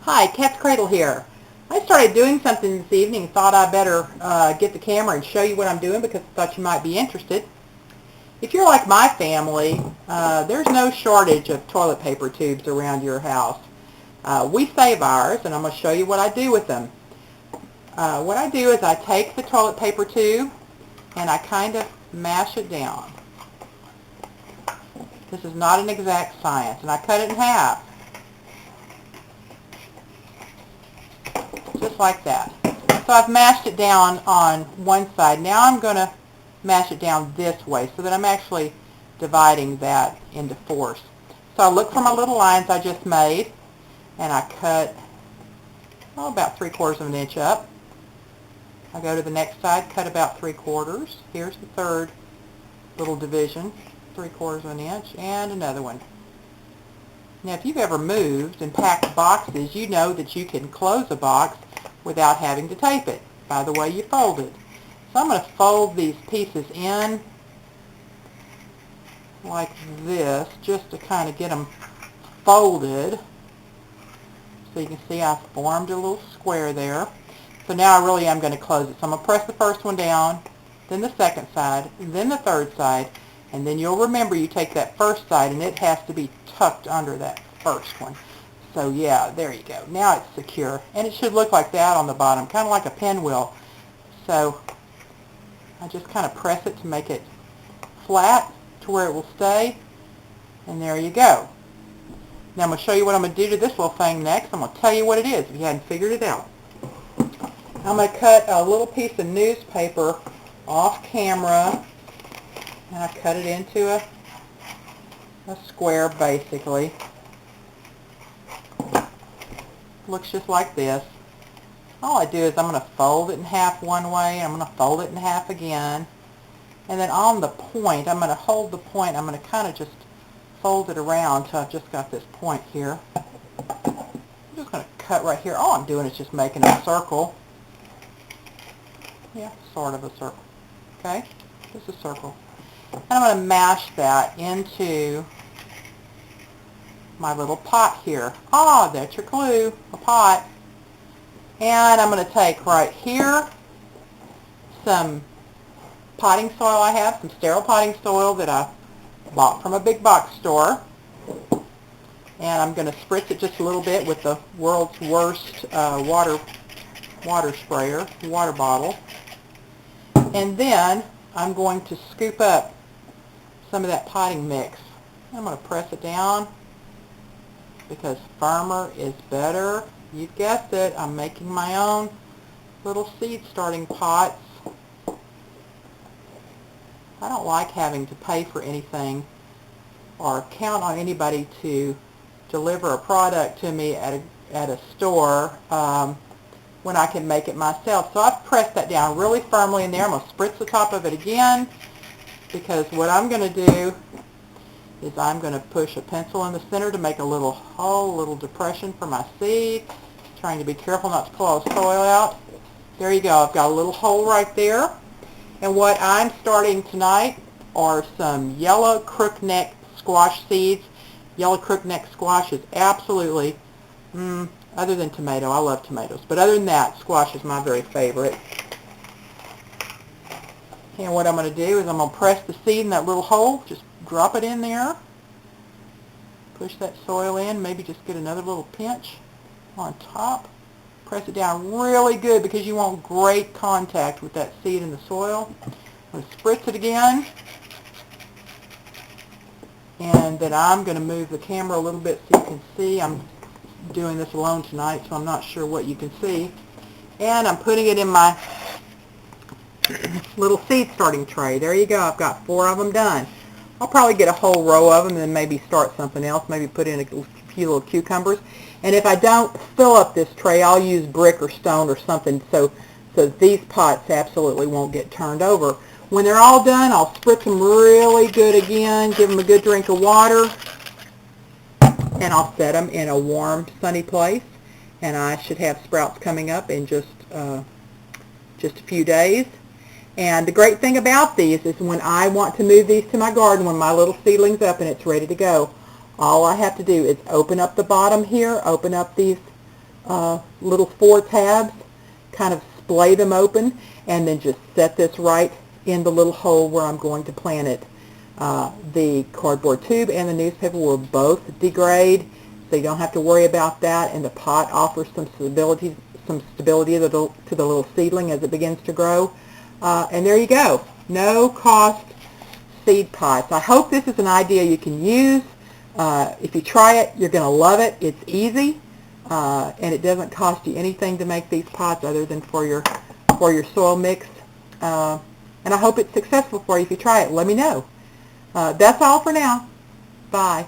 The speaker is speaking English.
Hi, Cat's Cradle here. I started doing something this evening and thought I better get the camera and show you what I'm doing because I thought you might be interested. If you're like my family, there's no shortage of toilet paper tubes around your house. We save ours, and I'm going to show you what I do with them. What I do is I take the toilet paper tube and I kind of mash it down. This is not an exact science, and I cut it in half. Just like that. So I've mashed it down on one side. Now I'm going to mash it down this way so that I'm actually dividing that into fours. So I look for my little lines I just made, and I cut about 3/4 of an inch up. I go to the next side, cut about 3/4. Here's the third little division, 3/4 of an inch, and another one. Now, if you've ever moved and packed boxes, you know that you can close a box without having to tape it by the way you fold it. So I'm going to fold these pieces in like this just to kind of get them folded. So you can see I formed a little square there. So now I really am going to close it. So I'm going to press the first one down, then the second side, then the third side, and then you'll remember you take that first side and it has to be tucked under that first one. So yeah, there you go. Now it's secure. And it should look like that on the bottom, kind of like a pinwheel. So I just kind of press it to make it flat to where it will stay. And there you go. Now I'm going to show you what I'm going to do to this little thing next. I'm going to tell you what it is if you hadn't figured it out. I'm going to cut a little piece of newspaper off camera, and I cut it into a square basically. Looks just like this. All I do is I'm going to fold it in half one way, I'm going to fold it in half again, and then on the point, I'm going to hold the point, I'm going to kind of just fold it around until I've just got this point here. I'm just going to cut right here. All I'm doing is just making a circle. Yeah, sort of a circle. Okay, just a circle. And I'm going to mash that into my little pot here. Ah, that's your clue, a pot. And I'm going to take right here some potting soil I have, some sterile potting soil that I bought from a big box store. And I'm going to spritz it just a little bit with the world's worst water sprayer, water bottle. And then I'm going to scoop up some of that potting mix. I'm going to press it down because firmer is better. You guessed it, I'm making my own little seed starting pots. I don't like having to pay for anything or count on anybody to deliver a product to me at a store when I can make it myself. So I've pressed that down really firmly in there. I'm going to spritz the top of it again because what I'm going to do is I'm going to push a pencil in the center to make a little hole, a little depression for my seed. Trying to be careful not to pull all the soil out. There you go. I've got a little hole right there. And what I'm starting tonight are some yellow crookneck squash seeds. Yellow crookneck squash is absolutely, other than tomato, I love tomatoes, but other than that, squash is my very favorite. And what I'm going to do is I'm going to press the seed in that little hole, just drop it in there, push that soil in, maybe just get another little pinch on top, press it down really good because you want great contact with that seed in the soil. I'm going to spritz it again, and then I'm going to move the camera a little bit so you can see. I'm doing this alone tonight, so I'm not sure what you can see. And I'm putting it in my little seed starting tray. There you go. I've got 4 of them done. I'll probably get a whole row of them and then maybe start something else, maybe put in a few little cucumbers. And if I don't fill up this tray, I'll use brick or stone or something so these pots absolutely won't get turned over. When they're all done, I'll spritz them really good again, give them a good drink of water, and I'll set them in a warm, sunny place. And I should have sprouts coming up in just a few days. And the great thing about these is when I want to move these to my garden, when my little seedling's up and it's ready to go, all I have to do is open up the bottom here, open up these little 4 tabs, kind of splay them open, and then just set this right in the little hole where I'm going to plant it. The cardboard tube and the newspaper will both degrade, so you don't have to worry about that, and the pot offers some stability to the little seedling as it begins to grow. And there you go. No cost seed pots. I hope this is an idea you can use. If you try it, you're going to love it. It's easy, and it doesn't cost you anything to make these pots other than for your soil mix. And I hope it's successful for you. If you try it, let me know. That's all for now. Bye.